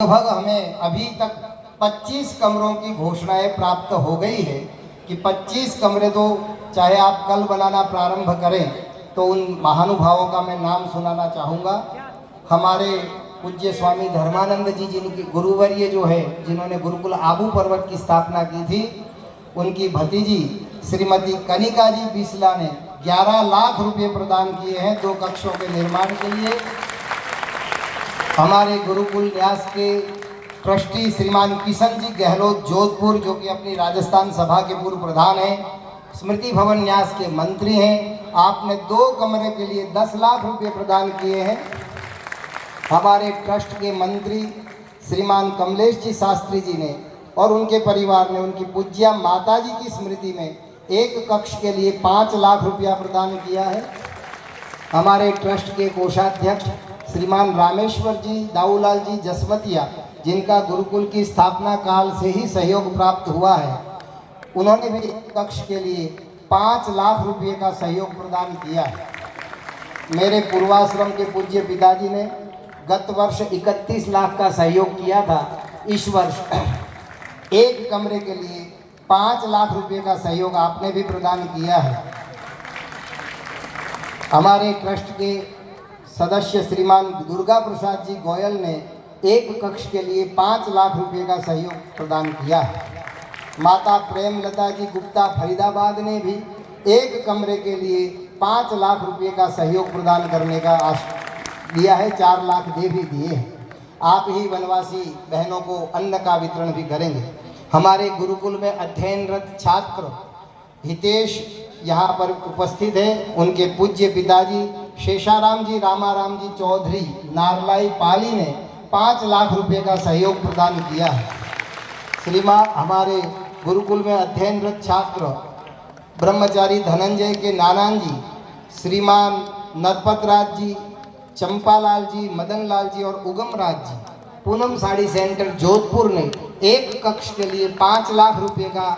लगभग हमें अभी तक 25 कमरों की घोषणाएं प्राप्त हो गई है कि 25 कमरे तो चाहे आप कल बनाना प्रारंभ करें तो उन महानुभावों का मैं नाम सुनाना चाहूँगा। हमारे पूज्य स्वामी धर्मानंद जी जिनकी गुरुवर्य जो है जिन्होंने गुरुकुल आबू पर्वत की स्थापना की थी, उनकी भतीजी श्रीमती कनिका जी बिस्ला ने 11 लाख रुपए प्रदान किए हैं 2 कक्षों के निर्माण के लिए। हमारे गुरुकुल न्यास के ट्रस्टी श्रीमान किशन जी गहलोत जोधपुर, जो कि अपनी राजस्थान सभा के पूर्व प्रधान हैं, स्मृति भवन न्यास के मंत्री हैं, आपने 2 कमरे के लिए 10 लाख रुपए प्रदान किए हैं। हमारे ट्रस्ट के मंत्री श्रीमान कमलेश जी शास्त्री जी ने और उनके परिवार ने उनकी पूज्या माता जी की स्मृति में 1 कक्ष के लिए 5 लाख रुपया प्रदान किया है। हमारे ट्रस्ट के कोषाध्यक्ष श्रीमान रामेश्वर जी दाऊलाल जी जसवतिया, जिनका गुरुकुल की स्थापना काल से ही सहयोग प्राप्त हुआ है, उन्होंने भी 1 कक्ष के लिए 5 लाख रुपये का सहयोग प्रदान किया है। मेरे पूर्वाश्रम के पूज्य पिताजी ने गत वर्ष 31 लाख का सहयोग किया था। इस वर्ष 1 कमरे के लिए 5 लाख रुपये का सहयोग आपने भी प्रदान किया है। हमारे ट्रस्ट के सदस्य श्रीमान दुर्गा प्रसाद जी गोयल ने 1 कक्ष के लिए 5 लाख रुपए का सहयोग प्रदान किया है। माता प्रेमलता जी गुप्ता फरीदाबाद ने भी 1 कमरे के लिए 5 लाख रुपए का सहयोग प्रदान करने का दिया है, 4 लाख दे भी दिए हैं। आप ही वनवासी बहनों को अन्न का वितरण भी करेंगे। हमारे गुरुकुल में अध्ययनरत छात्र हितेश यहाँ पर उपस्थित है, उनके पूज्य पिताजी शेषाराम जी रामाराम जी चौधरी नारलाई पाली ने 5 लाख रुपए का सहयोग प्रदान किया है। श्रीमान हमारे गुरुकुल में अध्ययनरत छात्र ब्रह्मचारी धनंजय के नानान जी, श्रीमान नरपतराज जी, चंपालाल जी, मदन लाल जी और उगम राज जी पूनम साड़ी सेंटर जोधपुर ने 1 कक्ष के लिए 5 लाख रुपए का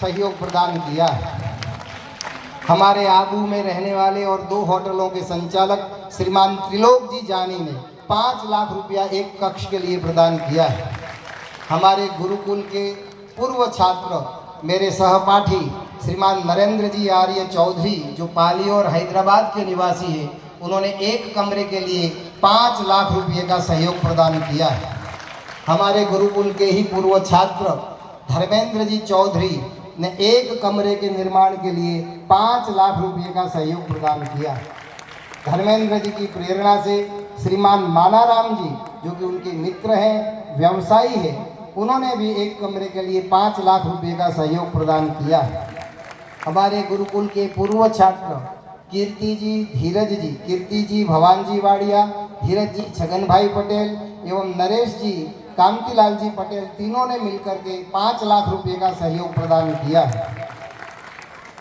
सहयोग प्रदान किया है। हमारे आबू में रहने वाले और 2 होटलों के संचालक श्रीमान त्रिलोक जी जानी ने 5 लाख रुपया 1 कक्ष के लिए प्रदान किया है। हमारे गुरुकुल के पूर्व छात्र मेरे सहपाठी श्रीमान नरेंद्र जी आर्य चौधरी, जो पाली और हैदराबाद के निवासी हैं, उन्होंने 1 कमरे के लिए 5 लाख रुपये का सहयोग प्रदान किया है। हमारे गुरुकुल के ही पूर्व छात्र धर्मेंद्र जी चौधरी ने 1 कमरे के निर्माण के लिए 5 लाख रुपये का सहयोग प्रदान किया। धर्मेंद्र जी की प्रेरणा से श्रीमान मानाराम जी, जो कि उनके मित्र हैं, व्यवसायी हैं, उन्होंने भी 1 कमरे के लिए 5 लाख रुपये का सहयोग प्रदान किया है। हमारे गुरुकुल के पूर्व छात्र कीर्ति जी भवान जी वाड़िया, धीरज जी छगन भाई पटेल एवं नरेश जी कांतिलाल जी पटेल, तीनों ने मिलकर के 5 लाख रुपए का सहयोग प्रदान किया है।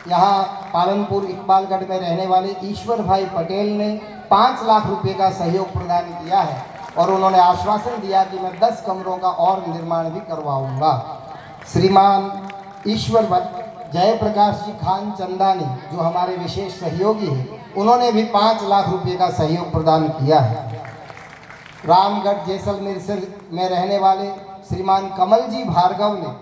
यहाँ पालनपुर इकबालगढ़ में रहने वाले ईश्वर भाई पटेल ने 5 लाख रुपए का सहयोग प्रदान किया है और उन्होंने आश्वासन दिया कि मैं 10 कमरों का और निर्माण भी करवाऊंगा। श्रीमान ईश्वर जयप्रकाश जी खान चंदानी, जो हमारे विशेष सहयोगी हैं, उन्होंने भी 5 लाख रुपए का सहयोग प्रदान किया है। रामगढ़ जैसलमेर में रहने वाले श्रीमान कमल जी भार्गव ने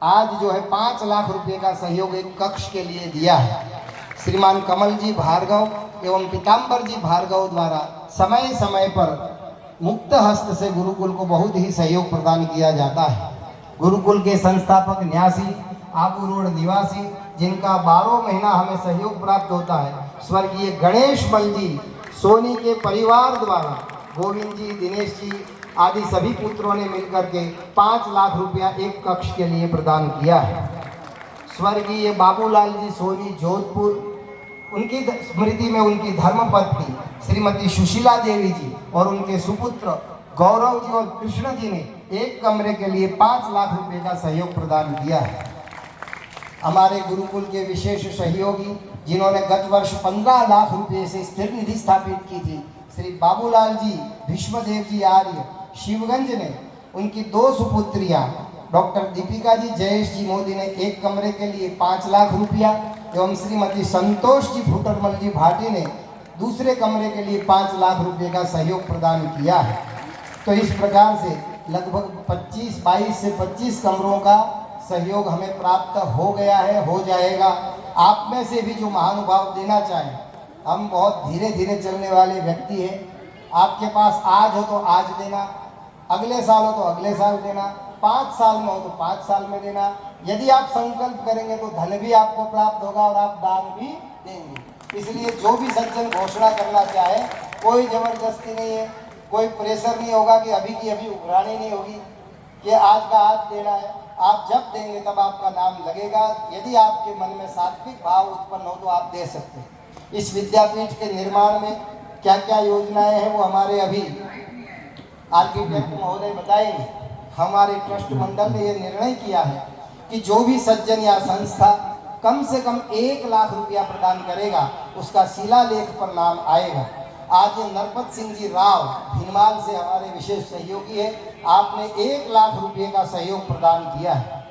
आज जो है 5 लाख रुपए का सहयोग 1 कक्ष के लिए दिया है। श्रीमान कमल जी भार्गव एवं पीताम्बर जी भार्गव द्वारा समय समय पर मुक्त हस्त से गुरुकुल को बहुत ही सहयोग प्रदान किया जाता है। गुरुकुल के संस्थापक न्यासी आबू रोड निवासी, जिनका 12 महीना हमें सहयोग प्राप्त होता है, स्वर्गीय गणेश मल जी सोनी के परिवार द्वारा गोविंद जी, दिनेश जी आदि सभी पुत्रों ने मिलकर के 5 लाख रुपया 1 कक्ष के लिए प्रदान किया है। स्वर्गीय बाबूलाल जी सोनी जोधपुर, उनकी स्मृति में उनकी धर्मपत्नी श्रीमती सुशीला देवी जी और उनके सुपुत्र गौरव जी और कृष्ण जी ने 1 कमरे के लिए 5 लाख रुपए का सहयोग प्रदान किया है। हमारे गुरुकुल के विशेष सहयोगी, जिन्होंने गत वर्ष 15 लाख रुपए से स्थिर निधि स्थापित की थी, श्री बाबूलाल जी भीष्मदेव जी आर्य शिवगंज ने उनकी 2 सुपुत्रियां डॉक्टर दीपिका जी जयेश जी मोदी ने 1 कमरे के लिए 5 लाख रुपया एवं श्रीमती संतोष जी फुटरमल जी भाटी ने दूसरे कमरे के लिए 5 लाख रुपए का सहयोग प्रदान किया है। तो इस प्रकार से लगभग 22 से 25 कमरों का सहयोग हमें प्राप्त हो गया है, हो जाएगा। आप में से भी जो महानुभाव देना चाहें, हम बहुत धीरे धीरे चलने वाले व्यक्ति हैं। आपके पास आज हो तो आज देना, अगले साल हो तो अगले साल देना, 5 साल में हो तो 5 साल में देना। यदि आप संकल्प करेंगे तो धन भी आपको प्राप्त होगा और आप दान भी देंगे। इसलिए जो भी सज्जन घोषणा करना चाहे, कोई जबरदस्ती नहीं है, कोई प्रेशर नहीं होगा कि अभी की अभी उघरानी नहीं होगी कि आज का आज देना है। आप जब देंगे तब आपका नाम लगेगा। यदि आपके मन में सात्विक भाव उत्पन्न हो तो आप दे सकते हैं। इस विद्यापीठ के निर्माण में क्या क्या योजनाएं हैं वो हमारे अभी आर्किटेक्ट महोदय बताएंगे। हमारे ट्रस्ट मंडल ने ये निर्णय किया है कि जो भी सज्जन या संस्था कम से कम 1 लाख रुपया प्रदान करेगा, उसका शिलालेख पर नाम आएगा। आज ये नरपत सिंह जी राव भिनमाल से हमारे विशेष सहयोगी है। आपने 1 लाख रुपये का सहयोग प्रदान किया है।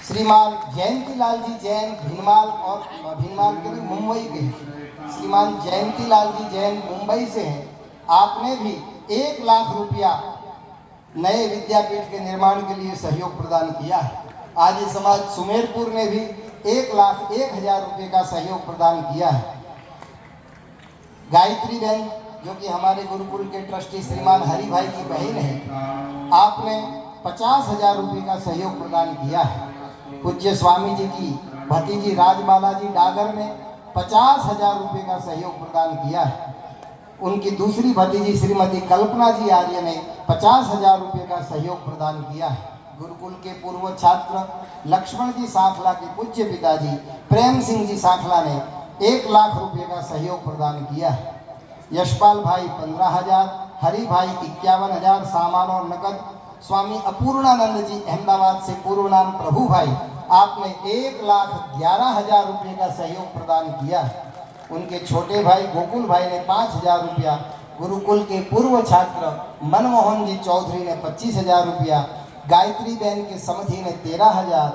श्रीमान जयंतीलाल जी जैन भिनमाल और भिनमाल के मुंबई के, श्रीमान जयंतीलाल जी जैन मुंबई से हैं। आपने भी 1 लाख रुपया नए विद्यापीठ के निर्माण के लिए सहयोग प्रदान किया है। आर्य समाज सुमेरपुर ने भी 1,01,000 रुपये का सहयोग प्रदान किया है। गायत्री बहन जो कि हमारे गुरुकुल के ट्रस्टी श्रीमान हरि भाई की बहन है, आपने 50,000 रुपये का सहयोग प्रदान किया है। पूज्य स्वामी जी की भतीजी राजमाला जी डागर ने 50,000 रुपये का सहयोग प्रदान किया है। उनकी दूसरी भतीजी श्रीमती कल्पना जी आर्य ने 50,000 रुपये का सहयोग प्रदान किया है। गुरुकुल के पूर्व छात्र लक्ष्मण जी सांखला के पूज्य पिताजी प्रेम सिंह जी सांखला ने 1 लाख रुपये का सहयोग प्रदान किया है। यशपाल भाई 15,000, हरि भाई 51,000 सामान और नकद। स्वामी अपूर्णानंद जी अहमदाबाद से पूर्व नाम प्रभु भाई, आपने 1,11,000 रुपये का सहयोग प्रदान किया है। उनके छोटे भाई गोकुल भाई ने 5,000 रुपया, गुरुकुल के पूर्व छात्र मनमोहन जी चौधरी ने 25,000 रुपया, गायत्री बहन के समधी ने 13,000,